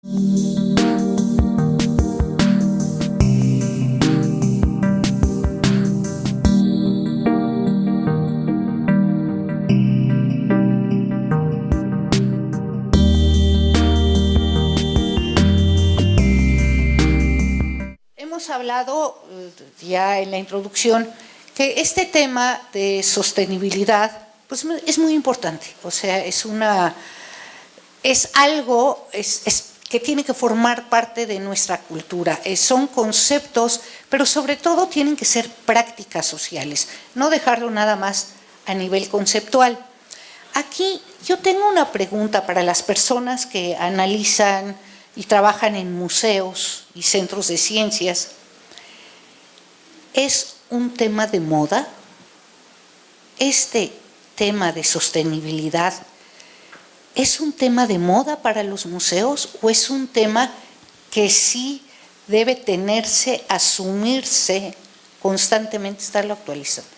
Hemos hablado ya en la introducción que este tema de sostenibilidad pues, es muy importante, o sea, es algo que tiene que formar parte de nuestra cultura, son conceptos, pero sobre todo tienen que ser prácticas sociales, no dejarlo nada más a nivel conceptual. Aquí yo tengo una pregunta para las personas que analizan y trabajan en museos y centros de ciencias. ¿Es un tema de moda? ¿Este tema de sostenibilidad es un tema de moda para los museos o es un tema que sí debe tenerse, asumirse constantemente, estarlo actualizando?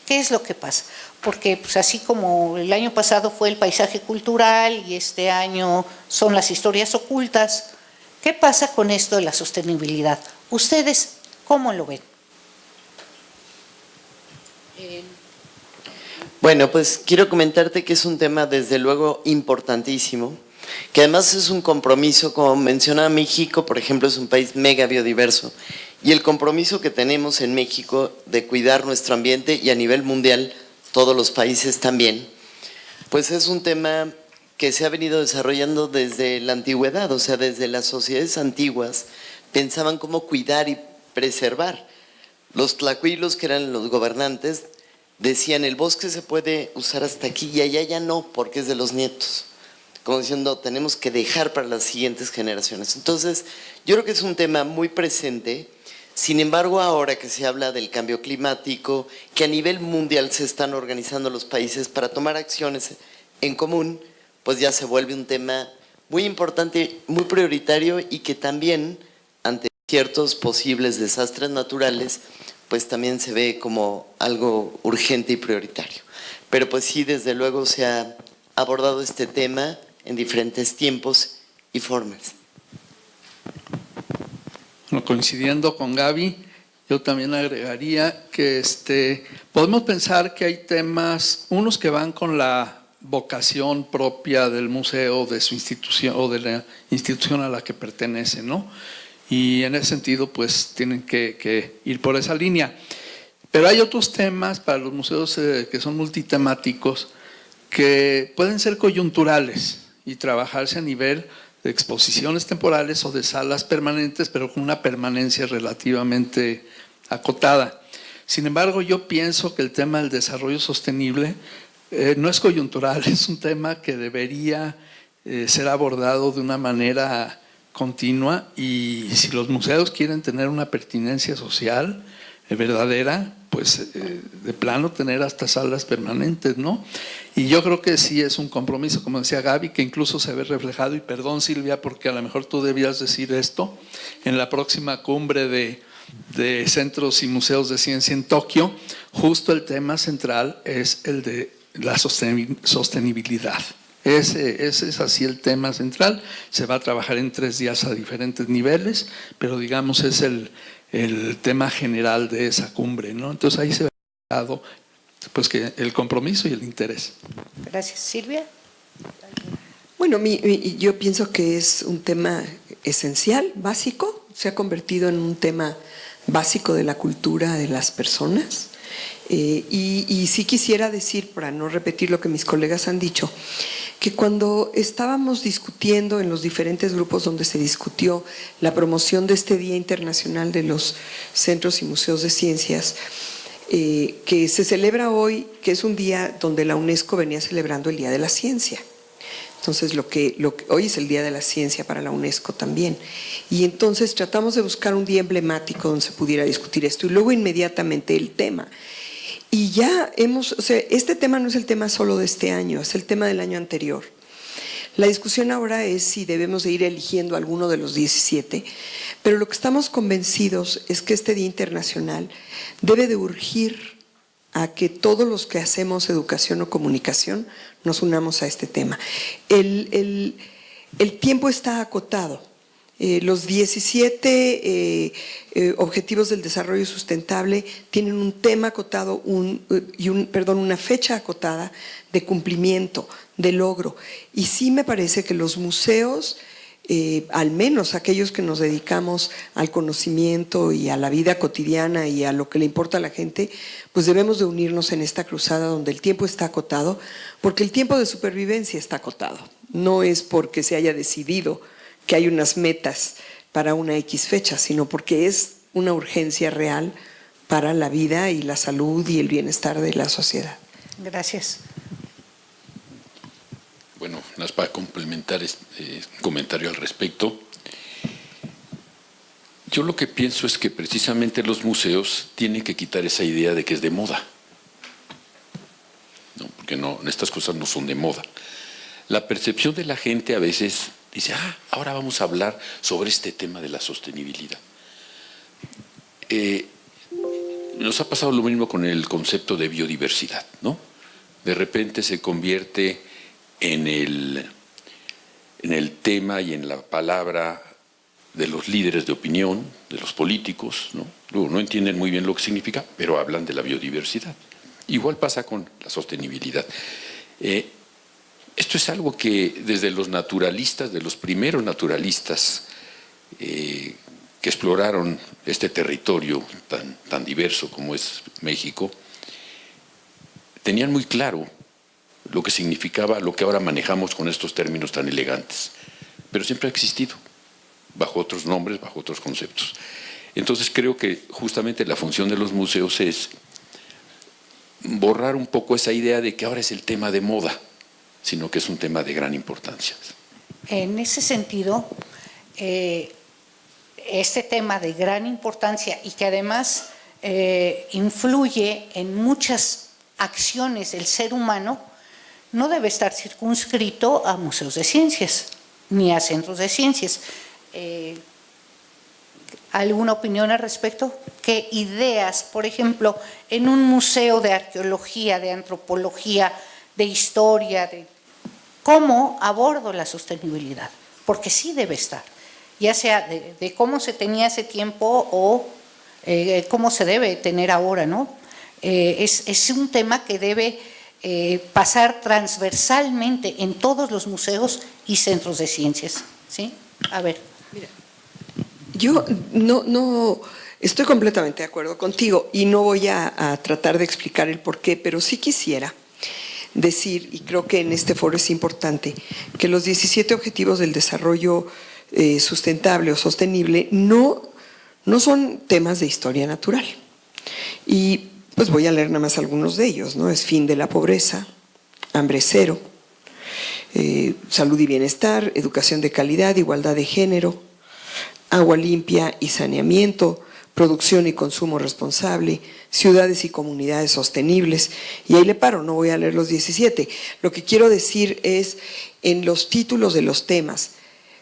¿Qué es lo que pasa? Porque pues, así como el año pasado fue el paisaje cultural y este año son las historias ocultas, ¿qué pasa con esto de la sostenibilidad? ¿Ustedes cómo lo ven? Bueno, pues quiero comentarte que es un tema desde luego importantísimo, que además es un compromiso, como mencionaba México, por ejemplo, es un país mega biodiverso, y el compromiso que tenemos en México de cuidar nuestro ambiente y a nivel mundial, todos los países también, pues es un tema que se ha venido desarrollando desde la antigüedad, o sea, desde las sociedades antiguas pensaban cómo cuidar y preservar. Los tlacuilos, que eran los gobernantes, decían el bosque se puede usar hasta aquí y allá ya no, porque es de los nietos. Como diciendo, tenemos que dejar para las siguientes generaciones. Entonces, yo creo que es un tema muy presente. Sin embargo, ahora que se habla del cambio climático, que a nivel mundial se están organizando los países para tomar acciones en común, pues ya se vuelve un tema muy importante, muy prioritario y que también, ante ciertos posibles desastres naturales, pues también se ve como algo urgente y prioritario. Pero pues sí, desde luego se ha abordado este tema en diferentes tiempos y formas. Bueno, coincidiendo con Gaby, yo también agregaría que podemos pensar que hay temas, unos que van con la vocación propia del museo, de su institución o de la institución a la que pertenece, ¿no? Y en ese sentido, pues tienen que ir por esa línea. Pero hay otros temas para los museos que son multitemáticos que pueden ser coyunturales y trabajarse a nivel de exposiciones temporales o de salas permanentes, pero con una permanencia relativamente acotada. Sin embargo, yo pienso que el tema del desarrollo sostenible no es coyuntural, es un tema que debería ser abordado de una manera continua, y si los museos quieren tener una pertinencia social verdadera, pues de plano tener hasta salas permanentes, ¿no? Y yo creo que sí es un compromiso, como decía Gaby, que incluso se ve reflejado, y perdón Silvia, porque a lo mejor tú debías decir esto, en la próxima cumbre de centros y museos de ciencia en Tokio, justo el tema central es el de la sostenibilidad. Ese es así el tema central. Se va a trabajar en 3 días a diferentes niveles, pero digamos es el tema general de esa cumbre, ¿no? Entonces ahí se ve reflejado pues que el compromiso y el interés. Gracias. Silvia. Bueno, yo pienso que es un tema esencial, básico, se ha convertido en un tema básico de la cultura de las personas. Y sí quisiera decir, para no repetir lo que mis colegas han dicho, que cuando estábamos discutiendo en los diferentes grupos donde se discutió la promoción de este Día Internacional de los Centros y Museos de Ciencias, que se celebra hoy, que es un día donde la UNESCO venía celebrando el Día de la Ciencia. Entonces, hoy es el Día de la Ciencia para la UNESCO también. Y entonces tratamos de buscar un día emblemático donde se pudiera discutir esto. Y luego inmediatamente el tema. Y ya o sea, este tema no es el tema solo de este año, es el tema del año anterior. La discusión ahora es si debemos de ir eligiendo alguno de los 17, pero lo que estamos convencidos es que este Día Internacional debe de urgir a que todos los que hacemos educación o comunicación nos unamos a este tema. el tiempo está acotado. Los 17 Objetivos del Desarrollo Sustentable tienen un tema acotado una fecha acotada de cumplimiento, de logro. Y sí me parece que los museos, al menos aquellos que nos dedicamos al conocimiento y a la vida cotidiana y a lo que le importa a la gente, pues debemos de unirnos en esta cruzada donde el tiempo está acotado, porque el tiempo de supervivencia está acotado. No es porque se haya decidido que hay unas metas para una X fecha, sino porque es una urgencia real para la vida y la salud y el bienestar de la sociedad. Gracias. Bueno, nada más para complementar un comentario al respecto. Yo lo que pienso es que precisamente los museos tienen que quitar esa idea de que es de moda. No, porque no, estas cosas no son de moda. La percepción de la gente a veces dice, ahora vamos a hablar sobre este tema de la sostenibilidad. Nos ha pasado lo mismo con el concepto de biodiversidad, ¿no? De repente se convierte en el tema y en la palabra de los líderes de opinión, de los políticos, ¿no? Luego no entienden muy bien lo que significa, pero hablan de la biodiversidad. Igual pasa con la sostenibilidad. Esto es algo que desde los naturalistas, de los primeros naturalistas que exploraron este territorio tan diverso como es México, tenían muy claro lo que significaba lo que ahora manejamos con estos términos tan elegantes. Pero siempre ha existido, bajo otros nombres, bajo otros conceptos. Entonces creo que justamente la función de los museos es borrar un poco esa idea de que ahora es el tema de moda, sino que es un tema de gran importancia. En ese sentido, este tema de gran importancia y que además influye en muchas acciones del ser humano, no debe estar circunscrito a museos de ciencias, ni a centros de ciencias. ¿Alguna opinión al respecto? ¿Qué ideas, por ejemplo, en un museo de arqueología, de antropología, de historia, de cómo abordo la sostenibilidad? Porque sí debe estar, ya sea de cómo se tenía hace tiempo o cómo se debe tener ahora, ¿no? Es un tema que debe pasar transversalmente en todos los museos y centros de ciencias, ¿sí? A ver. Mira, yo no estoy completamente de acuerdo contigo y no voy a tratar de explicar el por qué, pero sí quisiera decir, y creo que en este foro es importante, que los 17 Objetivos del Desarrollo Sustentable o Sostenible no son temas de historia natural. Y pues voy a leer nada más algunos de ellos, ¿no? Es fin de la pobreza, hambre cero, salud y bienestar, educación de calidad, igualdad de género, agua limpia y saneamiento, producción y consumo responsable, ciudades y comunidades sostenibles. Y ahí le paro, no voy a leer los 17. Lo que quiero decir es, en los títulos de los temas,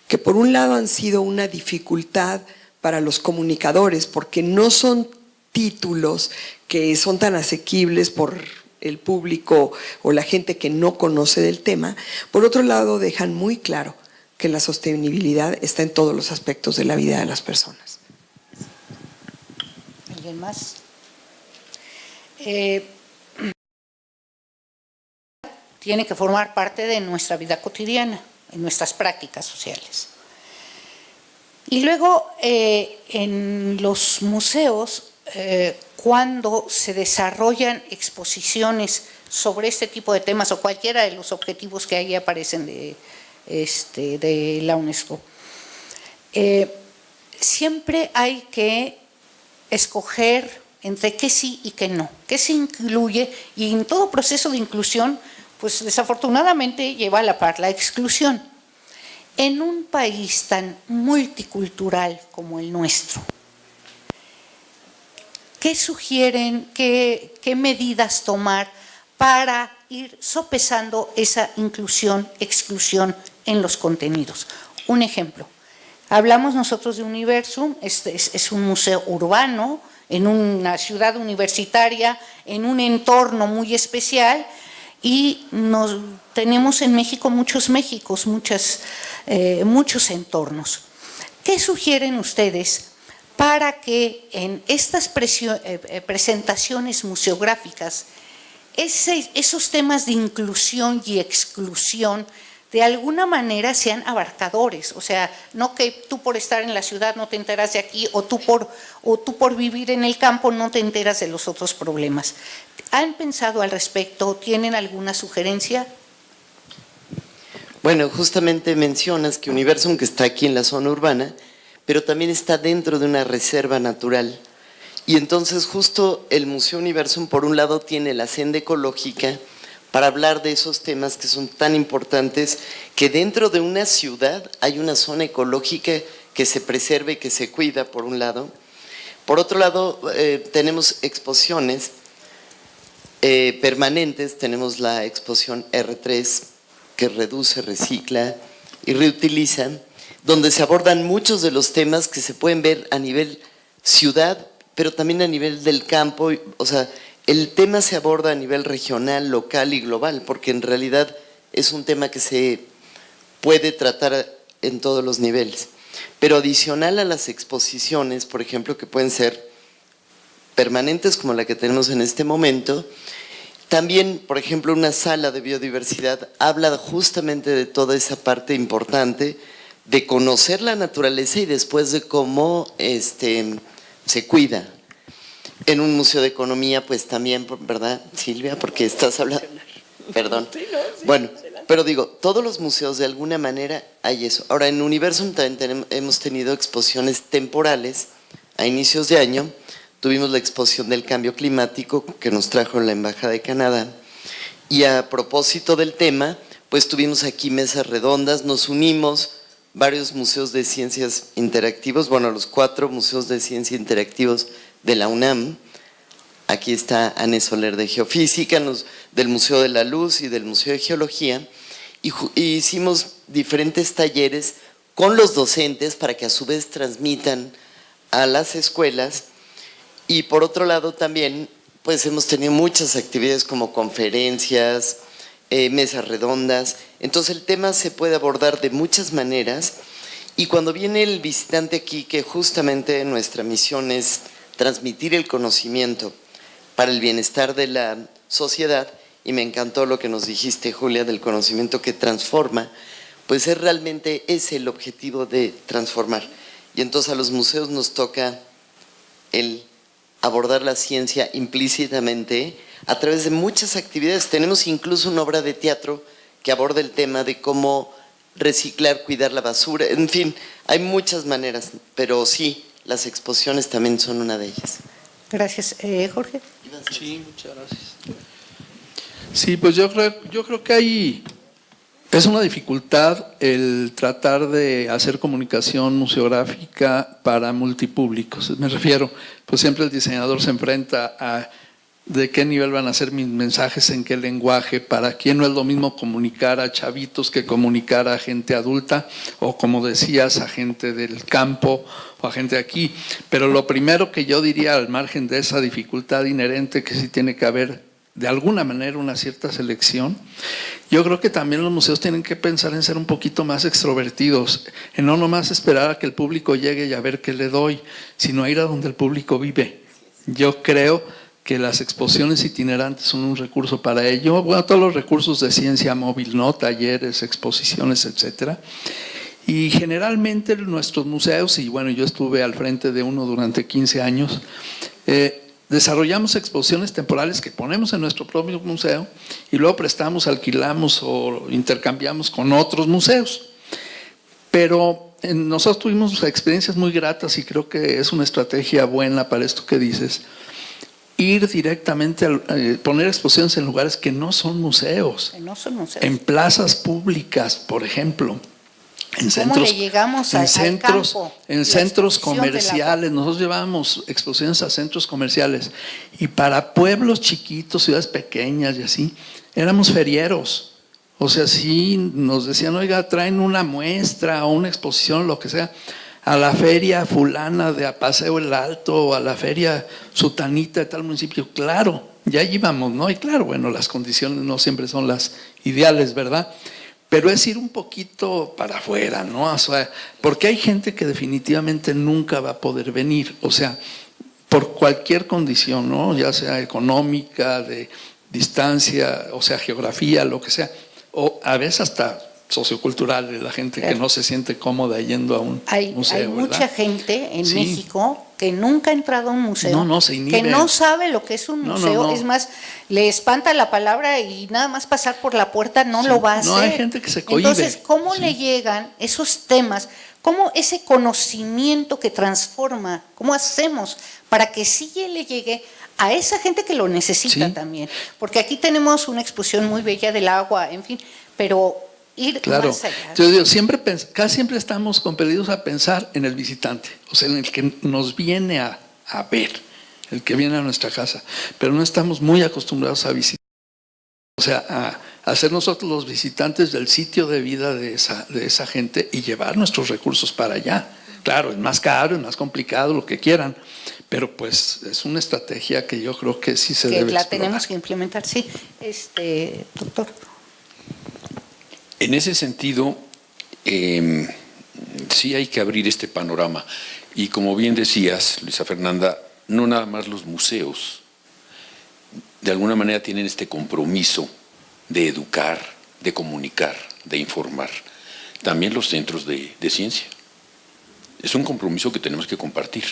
que por un lado han sido una dificultad para los comunicadores, porque no son títulos que son tan asequibles por el público o la gente que no conoce del tema. Por otro lado, dejan muy claro que la sostenibilidad está en todos los aspectos de la vida de las personas. ¿Alguien más? Tiene que formar parte de nuestra vida cotidiana, en nuestras prácticas sociales. Y luego, en los museos, cuando se desarrollan exposiciones sobre este tipo de temas o cualquiera de los objetivos que ahí aparecen de la UNESCO, siempre hay que escoger entre qué sí y qué no, qué se incluye, y en todo proceso de inclusión, pues desafortunadamente lleva a la par la exclusión. En un país tan multicultural como el nuestro, ¿qué sugieren, qué medidas tomar para ir sopesando esa inclusión, exclusión en los contenidos? Un ejemplo, hablamos nosotros de Universum, es un museo urbano, en una ciudad universitaria, en un entorno muy especial, y tenemos en México muchos Méxicos, muchos entornos. ¿Qué sugieren ustedes para que en estas presentaciones museográficas esos temas de inclusión y exclusión de alguna manera sean abarcadores? O sea, no que tú por estar en la ciudad no te enteras de aquí, o tú por vivir en el campo no te enteras de los otros problemas. ¿Han pensado al respecto? ¿Tienen alguna sugerencia? Bueno, justamente mencionas que Universum, que está aquí en la zona urbana, pero también está dentro de una reserva natural. Y entonces justo el Museo Universum, por un lado, tiene la senda ecológica para hablar de esos temas que son tan importantes, que dentro de una ciudad hay una zona ecológica que se preserva y que se cuida, por un lado. Por otro lado, tenemos exposiciones permanentes. Tenemos la exposición R3, que reduce, recicla y reutiliza, donde se abordan muchos de los temas que se pueden ver a nivel ciudad, pero también a nivel del campo. O sea, el tema se aborda a nivel regional, local y global, porque en realidad es un tema que se puede tratar en todos los niveles. Pero adicional a las exposiciones, por ejemplo, que pueden ser permanentes como la que tenemos en este momento, también, por ejemplo, una sala de biodiversidad habla justamente de toda esa parte importante de conocer la naturaleza y después de cómo se cuida. En un museo de economía, pues también, ¿verdad, Silvia? Porque estás hablando… Perdón. Bueno, pero digo, todos los museos de alguna manera hay eso. Ahora, en Universum también hemos tenido exposiciones temporales. A inicios de año tuvimos la exposición del cambio climático que nos trajo la Embajada de Canadá. Y a propósito del tema, pues tuvimos aquí mesas redondas, nos unimos varios museos de ciencias interactivos, bueno, los 4 museos de ciencia interactivos de la UNAM. Aquí está Anne Soler de Geofísica, del Museo de la Luz y del Museo de Geología, y hicimos diferentes talleres con los docentes para que a su vez transmitan a las escuelas. Y por otro lado también, pues hemos tenido muchas actividades como conferencias, mesas redondas. Entonces el tema se puede abordar de muchas maneras, y cuando viene el visitante aquí, que justamente nuestra misión es transmitir el conocimiento para el bienestar de la sociedad, y me encantó lo que nos dijiste, Julia, del conocimiento que transforma, pues es realmente ese el objetivo de transformar. Y entonces a los museos nos toca el abordar la ciencia implícitamente a través de muchas actividades. Tenemos incluso una obra de teatro que aborda el tema de cómo reciclar, cuidar la basura, en fin, hay muchas maneras, pero sí, las exposiciones también son una de ellas. Gracias. Jorge. Sí, muchas gracias. Sí, pues yo creo que es una dificultad el tratar de hacer comunicación museográfica para multipúblicos. Me refiero, pues siempre el diseñador se enfrenta a de qué nivel van a ser mis mensajes, en qué lenguaje, para quién no es lo mismo comunicar a chavitos que comunicar a gente adulta, o como decías, a gente del campo o a gente de aquí. Pero lo primero que yo diría, al margen de esa dificultad inherente, que sí tiene que haber de alguna manera una cierta selección, yo creo que también los museos tienen que pensar en ser un poquito más extrovertidos, en no nomás esperar a que el público llegue y a ver qué le doy, sino a ir a donde el público vive. Yo creo que las exposiciones itinerantes son un recurso para ello. Bueno, todos los recursos de ciencia móvil, ¿no? Talleres, exposiciones, etcétera. Y generalmente nuestros museos, y bueno, yo estuve al frente de uno durante 15 años, desarrollamos exposiciones temporales que ponemos en nuestro propio museo y luego prestamos, alquilamos o intercambiamos con otros museos. Pero nosotros tuvimos experiencias muy gratas y creo que es una estrategia buena para esto que dices. Ir directamente a poner exposiciones en lugares que no son museos. Que no son museos. En plazas públicas, por ejemplo. En ¿Cómo centros, le llegamos al campo? En centros comerciales. Nosotros llevábamos exposiciones a centros comerciales. Y para pueblos chiquitos, ciudades pequeñas y así, éramos ferieros. O sea, sí nos decían, oiga, traen una muestra o una exposición, lo que sea, a la feria fulana de Paseo el Alto o a la feria sutanita de tal municipio. Claro, ya allí vamos, ¿no? Y claro, bueno, las condiciones no siempre son las ideales, ¿verdad? Pero es ir un poquito para afuera, ¿no? O sea, porque hay gente que definitivamente nunca va a poder venir, o sea, por cualquier condición, ¿no? Ya sea económica, de distancia, o sea, geografía, lo que sea, o a veces hasta sociocultural, de la gente que no se siente cómoda yendo a un museo. Hay mucha ¿verdad? gente en Sí. México que nunca ha entrado a un museo, No, se inhibe. que no sabe lo que es un No, museo, no. es más, le espanta la palabra y nada más pasar por la puerta no Sí. lo va a hacer. No, hay gente que se cohíbe. Entonces, ¿cómo Sí. le llegan esos temas? ¿Cómo ese conocimiento que transforma, cómo hacemos para que sí le llegue a esa gente que lo necesita Sí. también? Porque aquí tenemos una exposición muy bella del agua, en fin, pero ir Claro, más allá. yo digo, casi siempre estamos compelidos a pensar en el visitante, o sea, en el que nos viene a ver, el que viene a nuestra casa, pero no estamos muy acostumbrados a visitar, o sea, a ser nosotros los visitantes del sitio de vida de esa gente y llevar nuestros recursos para allá. Claro, es más caro, es más complicado, lo que quieran, pero pues es una estrategia que yo creo que sí se que debe la explorar. tenemos que implementar, sí. Doctor. En ese sentido, sí hay que abrir este panorama. Y como bien decías, Luisa Fernanda, no nada más los museos, de alguna manera tienen este compromiso de educar, de comunicar, de informar. También los centros de ciencia. Es un compromiso que tenemos que compartir.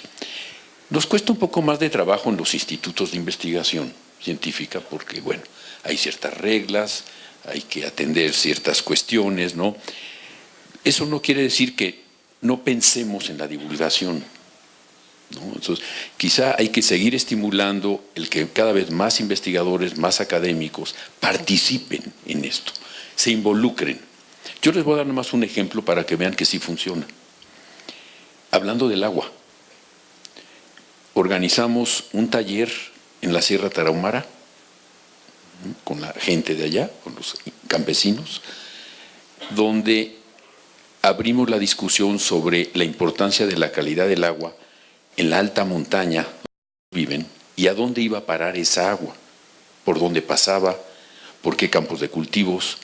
Nos cuesta un poco más de trabajo en los institutos de investigación científica porque, bueno, hay ciertas reglas, hay que atender ciertas cuestiones, ¿no? Eso no quiere decir que no pensemos en la divulgación, ¿no? Entonces, quizá hay que seguir estimulando el que cada vez más investigadores, más académicos participen en esto, se involucren. Yo les voy a dar nomás un ejemplo para que vean que sí funciona. Hablando del agua, organizamos un taller en la Sierra Tarahumara con la gente de allá, con los campesinos, donde abrimos la discusión sobre la importancia de la calidad del agua en la alta montaña donde viven y a dónde iba a parar esa agua, por dónde pasaba, por qué campos de cultivos,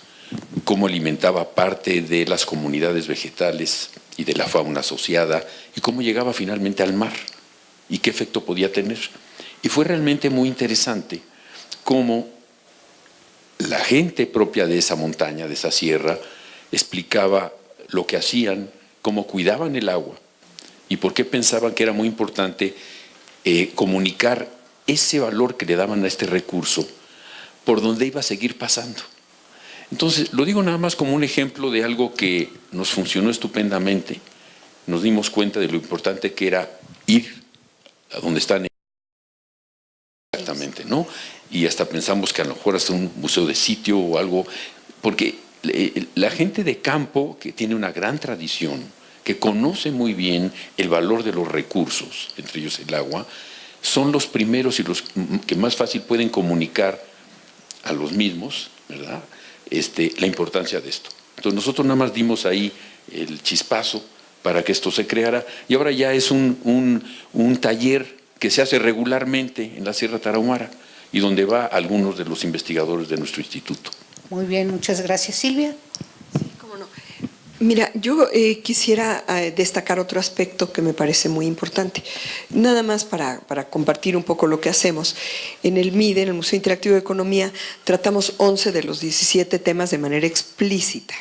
cómo alimentaba parte de las comunidades vegetales y de la fauna asociada y cómo llegaba finalmente al mar y qué efecto podía tener. Y fue realmente muy interesante cómo la gente propia de esa montaña, de esa sierra, explicaba lo que hacían, cómo cuidaban el agua y por qué pensaban que era muy importante comunicar ese valor que le daban a este recurso por donde iba a seguir pasando. Entonces, lo digo nada más como un ejemplo de algo que nos funcionó estupendamente. Nos dimos cuenta de lo importante que era ir a donde están exactamente, ¿no? Y hasta pensamos que a lo mejor hasta un museo de sitio o algo, porque la gente de campo que tiene una gran tradición, que conoce muy bien el valor de los recursos, entre ellos el agua, son los primeros y los que más fácil pueden comunicar a los mismos, ¿verdad? La importancia de esto. Entonces nosotros nada más dimos ahí el chispazo para que esto se creara y ahora ya es un taller que se hace regularmente en la Sierra Tarahumara y donde va algunos de los investigadores de nuestro instituto. Muy bien, muchas gracias. Silvia. Sí, cómo no. Mira, yo quisiera destacar otro aspecto que me parece muy importante. Nada más para compartir un poco lo que hacemos. En el MIDE, en el Museo Interactivo de Economía, tratamos 11 de los 17 temas de manera explícita.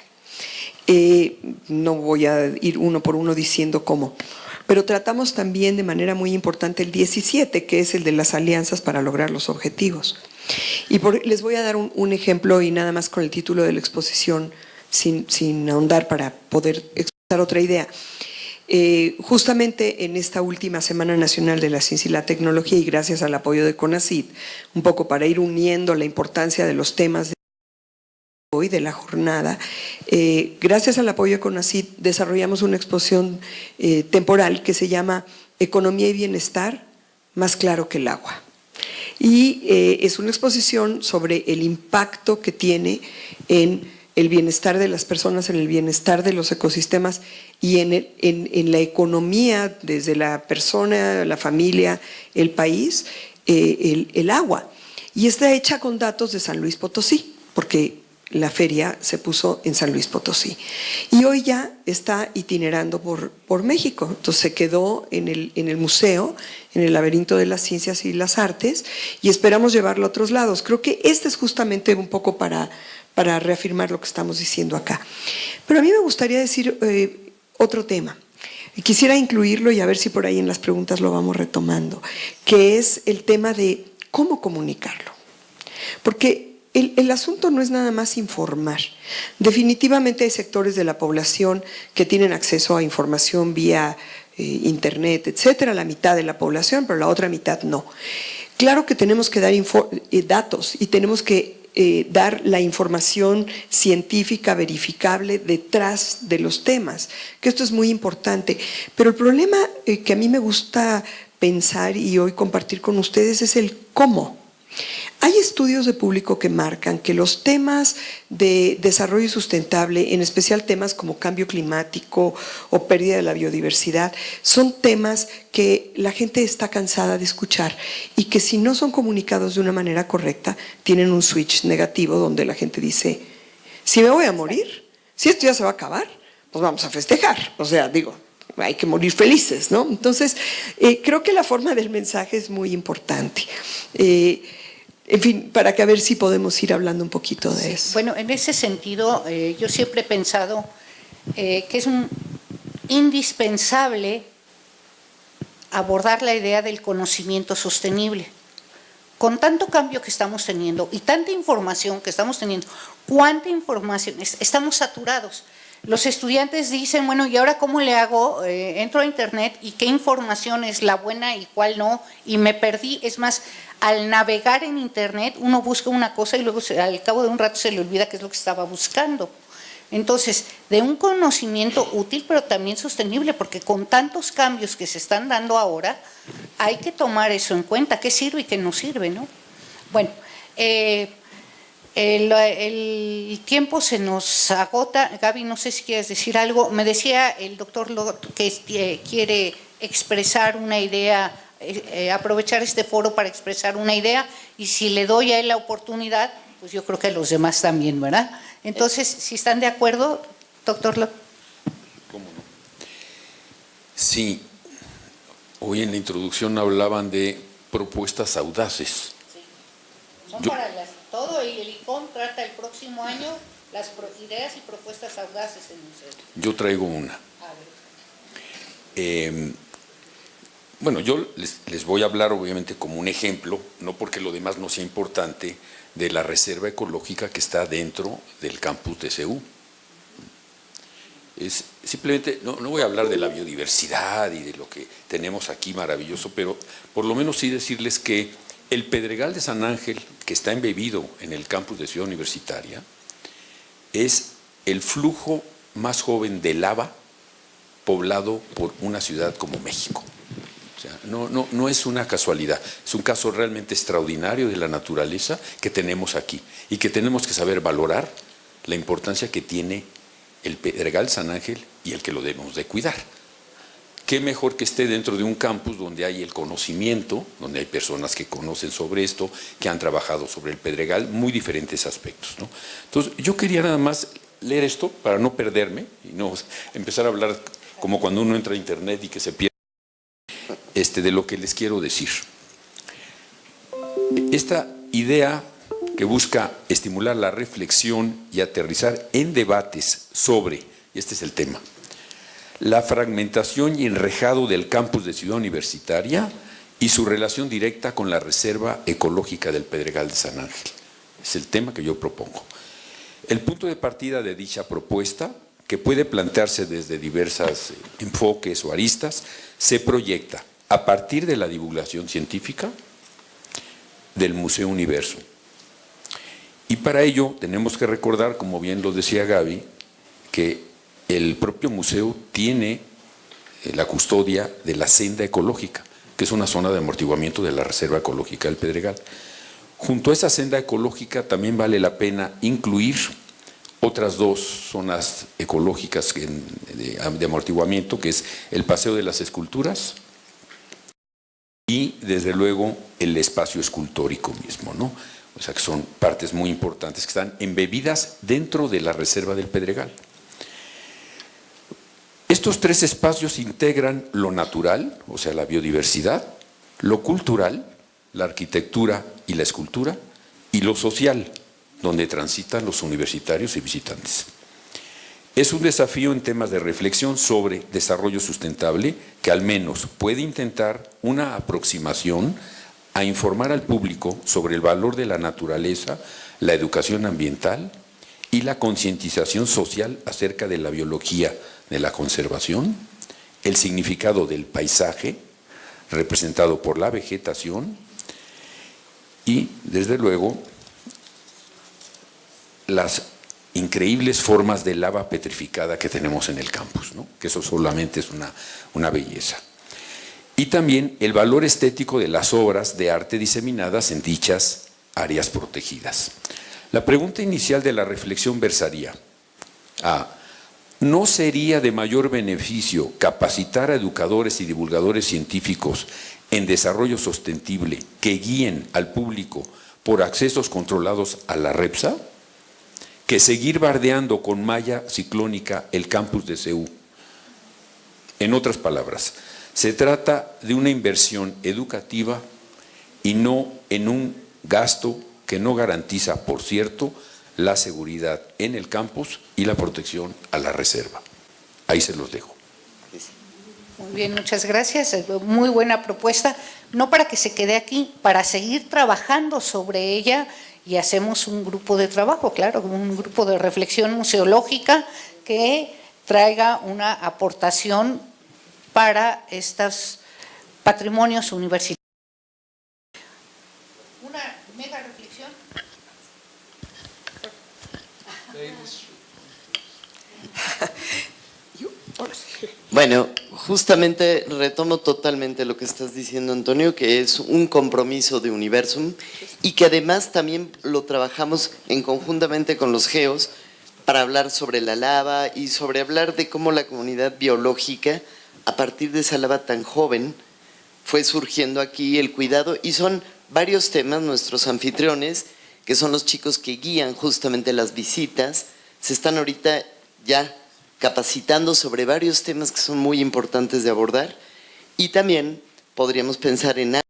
No voy a ir uno por uno diciendo cómo, pero tratamos también de manera muy importante el 17, que es el de las alianzas para lograr los objetivos. Y les voy a dar un ejemplo y nada más con el título de la exposición, sin ahondar para poder expresar otra idea. Justamente en esta última Semana Nacional de la Ciencia y la Tecnología y gracias al apoyo de CONACYT, un poco para ir uniendo la importancia de los temas de hoy, de la jornada, gracias al apoyo de CONACYT desarrollamos una exposición temporal que se llama Economía y Bienestar, más claro que el agua. Y es una exposición sobre el impacto que tiene en el bienestar de las personas, en el bienestar de los ecosistemas y en la economía, desde la persona, la familia, el país, el agua. y está hecha con datos de San Luis Potosí, porque la feria se puso en San Luis Potosí. Y hoy ya está itinerando por México. Entonces se quedó en el museo, en el laberinto de las ciencias y las artes, y esperamos llevarlo a otros lados. Creo que este es justamente un poco para reafirmar lo que estamos diciendo acá. Pero a mí me gustaría decir otro tema. Quisiera incluirlo y a ver si por ahí en las preguntas lo vamos retomando, que es el tema de cómo comunicarlo. Porque el asunto no es nada más informar. Definitivamente hay sectores de la población que tienen acceso a información vía internet, etcétera, la mitad de la población, pero la otra mitad no. Claro que tenemos que dar datos y tenemos que dar la información científica verificable detrás de los temas, que esto es muy importante. Pero el problema que a mí me gusta pensar y hoy compartir con ustedes es el cómo. Hay estudios de público que marcan que los temas de desarrollo sustentable, en especial temas como cambio climático o pérdida de la biodiversidad, son temas que la gente está cansada de escuchar y que si no son comunicados de una manera correcta, tienen un switch negativo donde la gente dice, si me voy a morir, si esto ya se va a acabar, pues vamos a festejar. O sea, digo, hay que morir felices, ¿no? Entonces, creo que la forma del mensaje es muy importante. En fin, para que a ver si podemos ir hablando un poquito de eso. Bueno, en ese sentido, yo siempre he pensado que es indispensable abordar la idea del conocimiento sostenible. Con tanto cambio que estamos teniendo y tanta información que estamos teniendo, ¿cuánta información? Estamos saturados. Los estudiantes dicen, bueno, ¿y ahora cómo le hago? Entro a internet y qué información es la buena y cuál no, y me perdí. Es más, al navegar en internet uno busca una cosa y luego al cabo de un rato se le olvida qué es lo que estaba buscando. Entonces, de un conocimiento útil, pero también sostenible, porque con tantos cambios que se están dando ahora, hay que tomar eso en cuenta, qué sirve y qué no sirve, ¿no? Bueno, el tiempo se nos agota. Gaby, no sé si quieres decir algo. Me decía el doctor Lot que quiere expresar una idea, aprovechar este foro para expresar una idea, y si le doy a él la oportunidad, pues yo creo que a los demás también, ¿verdad? Entonces, si están de acuerdo, doctor Lot. ¿Cómo no? Sí, hoy en la introducción hablaban de propuestas audaces. Son para todo, y el ICOM trata el próximo año las ideas y propuestas audaces en el museo. Yo traigo una. Bueno, yo les voy a hablar obviamente como un ejemplo, no porque lo demás no sea importante, de la reserva ecológica que está dentro del campus de CEU. Simplemente, no voy a hablar de la biodiversidad y de lo que tenemos aquí maravilloso, pero por lo menos sí decirles que el Pedregal de San Ángel, que está embebido en el campus de Ciudad Universitaria, es el flujo más joven de lava poblado por una ciudad como México. O sea, no es una casualidad, es un caso realmente extraordinario de la naturaleza que tenemos aquí y que tenemos que saber valorar la importancia que tiene el Pedregal San Ángel y el que lo debemos de cuidar. Qué mejor que esté dentro de un campus donde hay el conocimiento, donde hay personas que conocen sobre esto, que han trabajado sobre el Pedregal, muy diferentes aspectos, ¿no? Entonces, yo quería nada más leer esto para no perderme y no empezar a hablar como cuando uno entra a internet y que se pierde de lo que les quiero decir. Esta idea que busca estimular la reflexión y aterrizar en debates sobre, y este es el tema, la fragmentación y enrejado del campus de Ciudad Universitaria y su relación directa con la Reserva Ecológica del Pedregal de San Ángel. Es el tema que yo propongo. El punto de partida de dicha propuesta, que puede plantearse desde diversos enfoques o aristas, se proyecta a partir de la divulgación científica del Museo Universo. Y para ello tenemos que recordar, como bien lo decía Gaby, que el propio museo tiene la custodia de la senda ecológica, que es una zona de amortiguamiento de la Reserva Ecológica del Pedregal. Junto a esa senda ecológica también vale la pena incluir otras dos zonas ecológicas de amortiguamiento, que es el Paseo de las Esculturas y desde luego el espacio escultórico mismo, ¿no? O sea que son partes muy importantes que están embebidas dentro de la Reserva del Pedregal. Estos tres espacios integran lo natural, o sea, la biodiversidad, lo cultural, la arquitectura y la escultura, y lo social, donde transitan los universitarios y visitantes. Es un desafío en temas de reflexión sobre desarrollo sustentable que al menos puede intentar una aproximación a informar al público sobre el valor de la naturaleza, la educación ambiental y la concientización social acerca de la biología de la conservación, el significado del paisaje, representado por la vegetación, y, desde luego, las increíbles formas de lava petrificada que tenemos en el campus, ¿no? Que eso solamente es una belleza. Y también el valor estético de las obras de arte diseminadas en dichas áreas protegidas. La pregunta inicial de la reflexión versaría a: ¿no sería de mayor beneficio capacitar a educadores y divulgadores científicos en desarrollo sostenible que guíen al público por accesos controlados a la REPSA, que seguir bardeando con malla ciclónica el campus de CEU? En otras palabras, se trata de una inversión educativa y no en un gasto que no garantiza, por cierto, la seguridad en el campus y la protección a la reserva. Ahí se los dejo. Muy bien, muchas gracias. Muy buena propuesta. No para que se quede aquí, para seguir trabajando sobre ella, y hacemos un grupo de trabajo, claro, un grupo de reflexión museológica que traiga una aportación para estos patrimonios universitarios. Una mega reflexión. Bueno, justamente retomo totalmente lo que estás diciendo, Antonio, que es un compromiso de Universum y que además también lo trabajamos conjuntamente con los geos para hablar sobre la lava y sobre hablar de cómo la comunidad biológica, a partir de esa lava tan joven, fue surgiendo aquí el cuidado, y son varios temas. Nuestros anfitriones, que son los chicos que guían justamente las visitas, se están ahorita ya capacitando sobre varios temas que son muy importantes de abordar, y también podríamos pensar en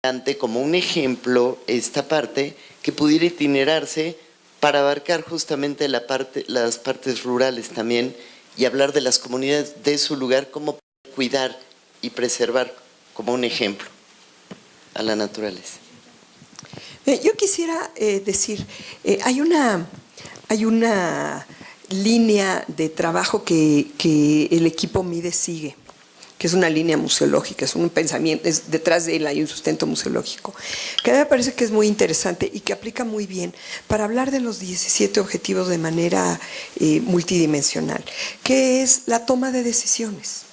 adelante como un ejemplo esta parte que pudiera itinerarse para abarcar justamente las partes rurales también, y hablar de las comunidades de su lugar, cómo cuidar y preservar como un ejemplo a la naturaleza. Yo quisiera decir, hay una línea de trabajo que el equipo MIDE sigue, que es una línea museológica, es un pensamiento, detrás de él hay un sustento museológico, que a mí me parece que es muy interesante y que aplica muy bien para hablar de los 17 objetivos de manera multidimensional, que es la toma de decisiones.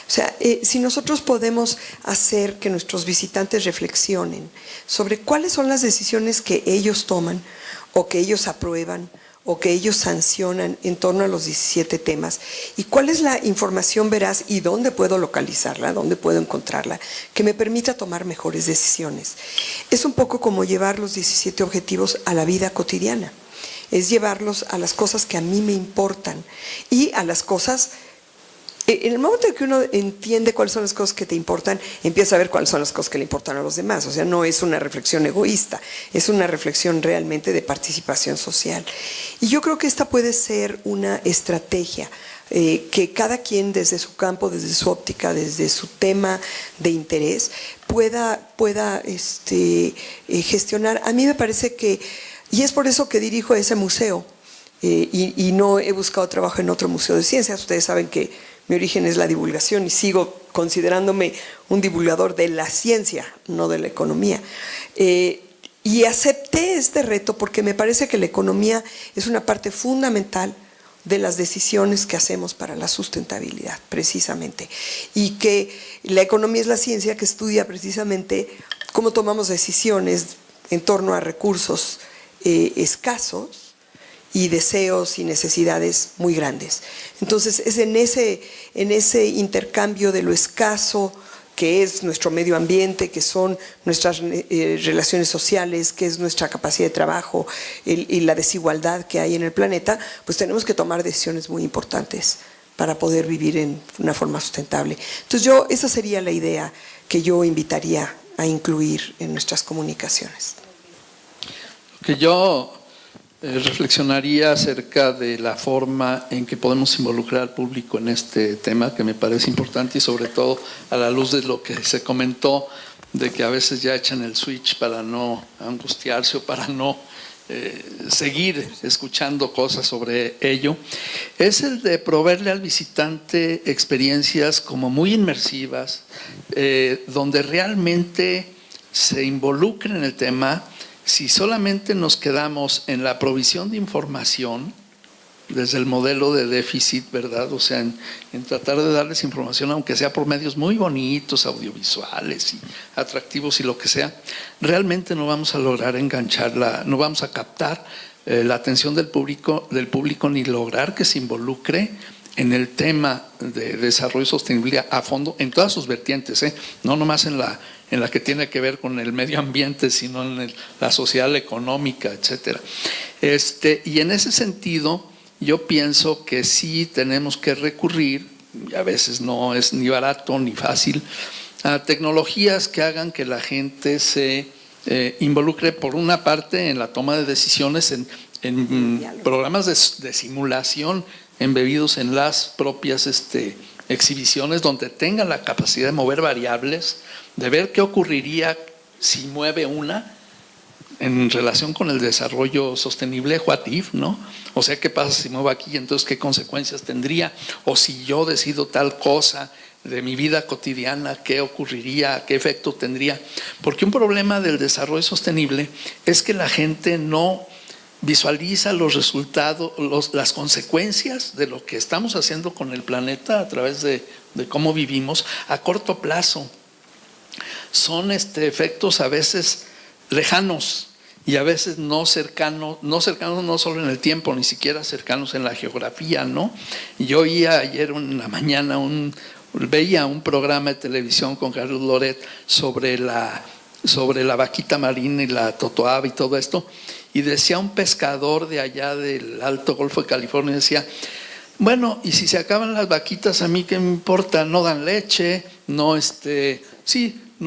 O sea, si nosotros podemos hacer que nuestros visitantes reflexionen sobre cuáles son las decisiones que ellos toman o que ellos aprueban o que ellos sancionan en torno a los 17 temas, y cuál es la información veraz y dónde puedo localizarla, dónde puedo encontrarla, que me permita tomar mejores decisiones. Es un poco como llevar los 17 objetivos a la vida cotidiana, es llevarlos a las cosas que a mí me importan y a las cosas. En el momento en que uno entiende cuáles son las cosas que te importan, empieza a ver cuáles son las cosas que le importan a los demás. O sea, no es una reflexión egoísta, es una reflexión realmente de participación social. Y yo creo que esta puede ser una estrategia que cada quien desde su campo, desde su óptica, desde su tema de interés, pueda gestionar. A mí me parece que, y es por eso que dirijo ese museo, y no he buscado trabajo en otro museo de ciencias. Ustedes saben que mi origen es la divulgación y sigo considerándome un divulgador de la ciencia, no de la economía. Y acepté este reto porque me parece que la economía es una parte fundamental de las decisiones que hacemos para la sustentabilidad, precisamente. Y que la economía es la ciencia que estudia precisamente cómo tomamos decisiones en torno a recursos escasos y deseos y necesidades muy grandes. Entonces es en ese intercambio de lo escaso que es nuestro medio ambiente, que son nuestras relaciones sociales, que es nuestra capacidad de trabajo y la desigualdad que hay en el planeta, pues tenemos que tomar decisiones muy importantes para poder vivir en una forma sustentable. Entonces esa sería la idea que yo invitaría a incluir en nuestras comunicaciones. Que yo reflexionaría acerca de la forma en que podemos involucrar al público en este tema, que me parece importante, y sobre todo a la luz de lo que se comentó, de que a veces ya echan el switch para no angustiarse o para no seguir escuchando cosas sobre ello, es el de proveerle al visitante experiencias como muy inmersivas, donde realmente se involucre en el tema. Si solamente nos quedamos en la provisión de información, desde el modelo de déficit, ¿verdad? O sea, en tratar de darles información, aunque sea por medios muy bonitos, audiovisuales y atractivos y lo que sea, realmente no vamos a lograr engancharla, no vamos a captar la atención del público ni lograr que se involucre en el tema de desarrollo y sostenibilidad a fondo, en todas sus vertientes, no nomás en la que tiene que ver con el medio ambiente, sino en la social, económica, etcétera. Y en ese sentido, yo pienso que sí tenemos que recurrir, y a veces no es ni barato ni fácil, a tecnologías que hagan que la gente se involucre, por una parte, en la toma de decisiones, en programas de simulación embebidos en las propias exhibiciones, donde tengan la capacidad de mover variables, de ver qué ocurriría si mueve una en relación con el desarrollo sostenible, what if, ¿no? O sea, ¿qué pasa si muevo aquí? Entonces, ¿qué consecuencias tendría? O si yo decido tal cosa de mi vida cotidiana, ¿qué ocurriría? ¿Qué efecto tendría? Porque un problema del desarrollo sostenible es que la gente no visualiza los resultados, las consecuencias de lo que estamos haciendo con el planeta a través de cómo vivimos a corto plazo. Son efectos a veces lejanos y a veces no cercanos no solo en el tiempo, ni siquiera cercanos en la geografía, ¿no? Yo oía ayer en la mañana veía un programa de televisión con Carlos Loret sobre la vaquita marina y la totoaba y todo esto, y decía un pescador de allá del Alto Golfo de California, decía, bueno, y si se acaban las vaquitas, a mí qué me importa, no dan leche, no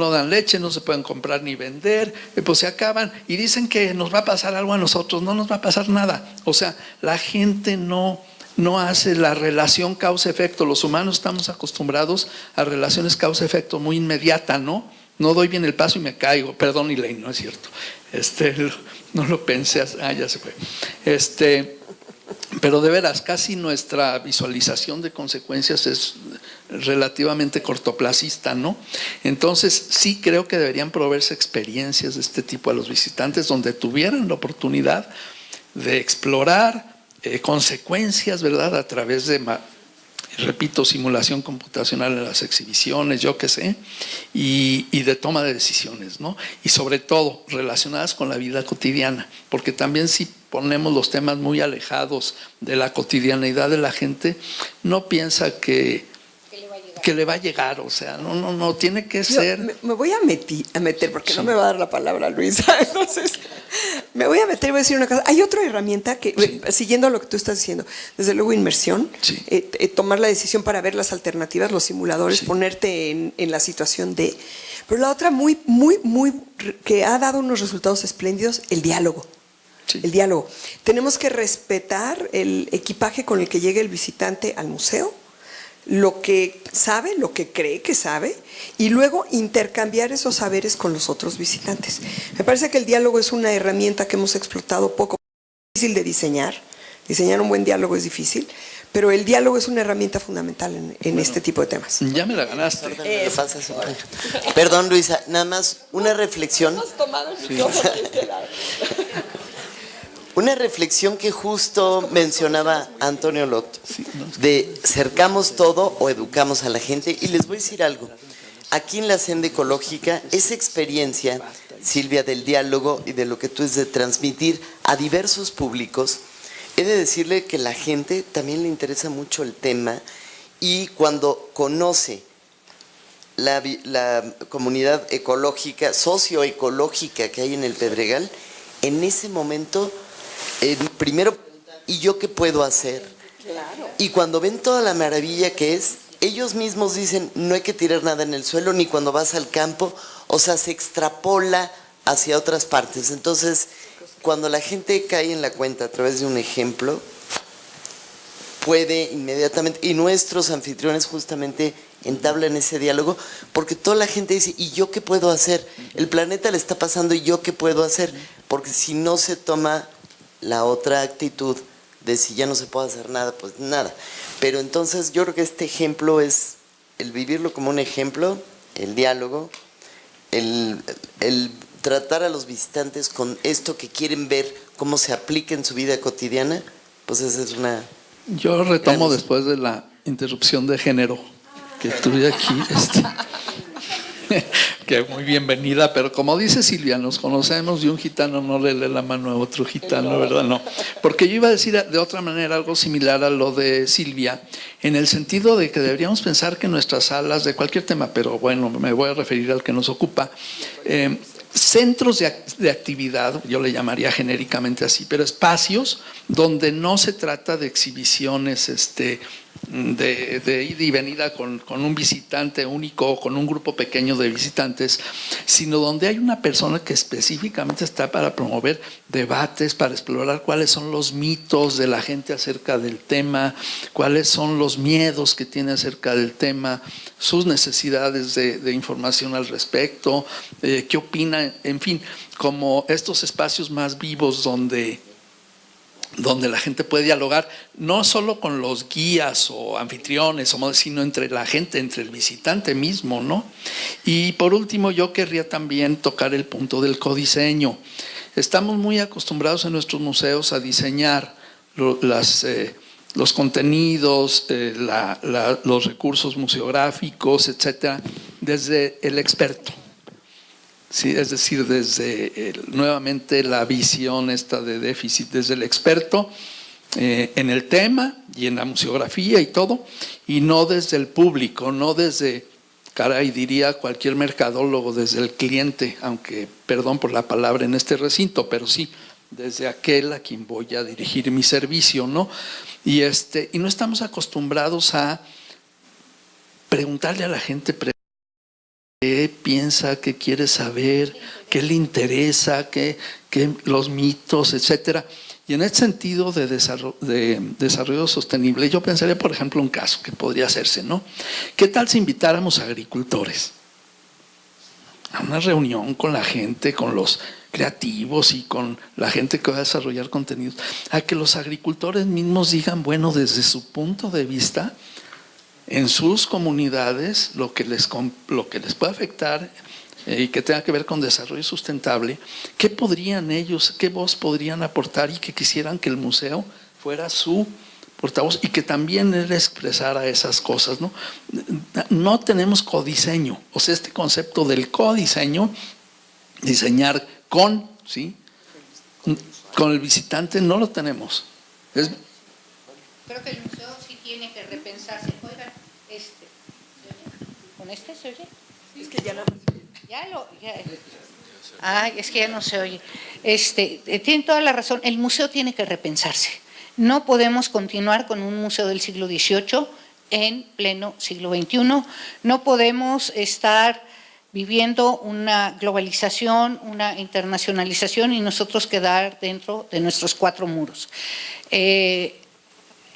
dan leche, no se pueden comprar ni vender, pues se acaban y dicen que nos va a pasar algo a nosotros, no nos va a pasar nada. O sea, la gente no hace la relación causa-efecto. Los humanos estamos acostumbrados a relaciones causa-efecto muy inmediata, ¿no? No doy bien el paso y me caigo. Perdón, Elaine, no es cierto. No lo pensé, ya se fue. Pero de veras, casi nuestra visualización de consecuencias es relativamente cortoplacista, ¿no? Entonces, sí creo que deberían proveerse experiencias de este tipo a los visitantes, donde tuvieran la oportunidad de explorar consecuencias, ¿verdad? A través de, repito, simulación computacional en las exhibiciones, yo qué sé, y de toma de decisiones, ¿no? Y sobre todo relacionadas con la vida cotidiana, porque también si ponemos los temas muy alejados de la cotidianeidad de la gente, no piensa que le va a llegar, o sea, no, tiene que ser. Me voy a meter, porque no me va a dar la palabra Luisa, entonces me voy a meter y voy a decir una cosa. Hay otra herramienta que, siguiendo lo que tú estás diciendo, desde luego inmersión, tomar la decisión para ver las alternativas, los simuladores, ponerte en la situación de. Pero la otra muy, que ha dado unos resultados espléndidos, el diálogo. Sí. El diálogo. Tenemos que respetar el equipaje con el que llega el visitante al museo, lo que sabe, lo que cree que sabe, y luego intercambiar esos saberes con los otros visitantes. Me parece que el diálogo es una herramienta que hemos explotado poco. Es difícil de diseñar. Diseñar un buen diálogo es difícil, pero el diálogo es una herramienta fundamental en este tipo de temas. Ya me la ganaste. Perdón, Luisa, nada más una reflexión. Hemos tomado el micrófono de este lado. Una reflexión que justo mencionaba Antonio Lotto, de cercamos todo o educamos a la gente. Y les voy a decir algo, aquí en la Senda Ecológica, esa experiencia, Silvia, del diálogo y de lo que tú es de transmitir a diversos públicos, he de decirle que la gente también le interesa mucho el tema, y cuando conoce la comunidad ecológica, socioecológica que hay en el Pedregal, en ese momento, primero, ¿y yo qué puedo hacer? Claro. Y cuando ven toda la maravilla que es, ellos mismos dicen, no hay que tirar nada en el suelo, ni cuando vas al campo, o sea, se extrapola hacia otras partes. Entonces, cuando la gente cae en la cuenta a través de un ejemplo, puede inmediatamente, y nuestros anfitriones justamente entablan ese diálogo, porque toda la gente dice, ¿y yo qué puedo hacer? El planeta le está pasando, ¿y yo qué puedo hacer? Porque si no se toma la otra actitud de si ya no se puede hacer nada, pues nada. Pero entonces yo creo que este ejemplo es el vivirlo como un ejemplo, el diálogo, el tratar a los visitantes con esto que quieren ver, cómo se aplica en su vida cotidiana, pues esa es una... Yo retomo después de la interrupción de género que tuve aquí, que muy bienvenida, pero como dice Silvia, nos conocemos y un gitano no le lee la mano a otro gitano, ¿verdad? No, porque yo iba a decir de otra manera algo similar a lo de Silvia, en el sentido de que deberíamos pensar que nuestras salas, de cualquier tema, pero bueno, me voy a referir al que nos ocupa, centros de actividad, yo le llamaría genéricamente así, pero espacios donde no se trata de exhibiciones de ida y venida con un visitante único, con un grupo pequeño de visitantes, sino donde hay una persona que específicamente está para promover debates, para explorar cuáles son los mitos de la gente acerca del tema, cuáles son los miedos que tiene acerca del tema, sus necesidades de información al respecto, qué opina, en fin, como estos espacios más vivos donde la gente puede dialogar, no solo con los guías o anfitriones, sino entre la gente, entre el visitante mismo, ¿no? Y por último, yo querría también tocar el punto del codiseño. Estamos muy acostumbrados en nuestros museos a diseñar los contenidos, los recursos museográficos, etcétera, desde el experto. Sí, es decir, desde nuevamente la visión esta de déficit, desde el experto en el tema y en la museografía y todo, y no desde el público, no desde, caray, diría cualquier mercadólogo, desde el cliente, aunque perdón por la palabra en este recinto, pero sí, desde aquel a quien voy a dirigir mi servicio, ¿no? Y no estamos acostumbrados a preguntarle a la gente qué piensa, qué quiere saber, qué le interesa, qué los mitos, etcétera. Y en este sentido de desarrollo sostenible, yo pensaría, por ejemplo, un caso que podría hacerse, ¿no? ¿Qué tal si invitáramos a agricultores a una reunión con la gente, con los creativos y con la gente que va a desarrollar contenidos, a que los agricultores mismos digan, bueno, desde su punto de vista, en sus comunidades, lo que les puede afectar y que tenga que ver con desarrollo sustentable, qué podrían ellos, qué voz podrían aportar y que quisieran que el museo fuera su portavoz y que también él expresara esas cosas, ¿no? No tenemos codiseño, o sea, este concepto del codiseño, diseñar con, ¿sí? Con el visitante no lo tenemos. Creo que el museo sí tiene que repensarse. Oigan, ¿con este se oye? Es que ya lo... Es que ya no se oye. Tienen toda la razón. El museo tiene que repensarse. No podemos continuar con un museo del siglo XVIII en pleno siglo XXI. No podemos estar viviendo una globalización, una internacionalización y nosotros quedar dentro de nuestros cuatro muros.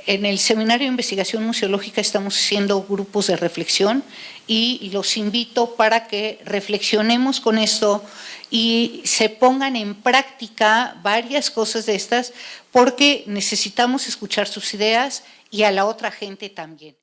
En el Seminario de Investigación Museológica estamos haciendo grupos de reflexión y los invito para que reflexionemos con esto y se pongan en práctica varias cosas de estas, porque necesitamos escuchar sus ideas y a la otra gente también.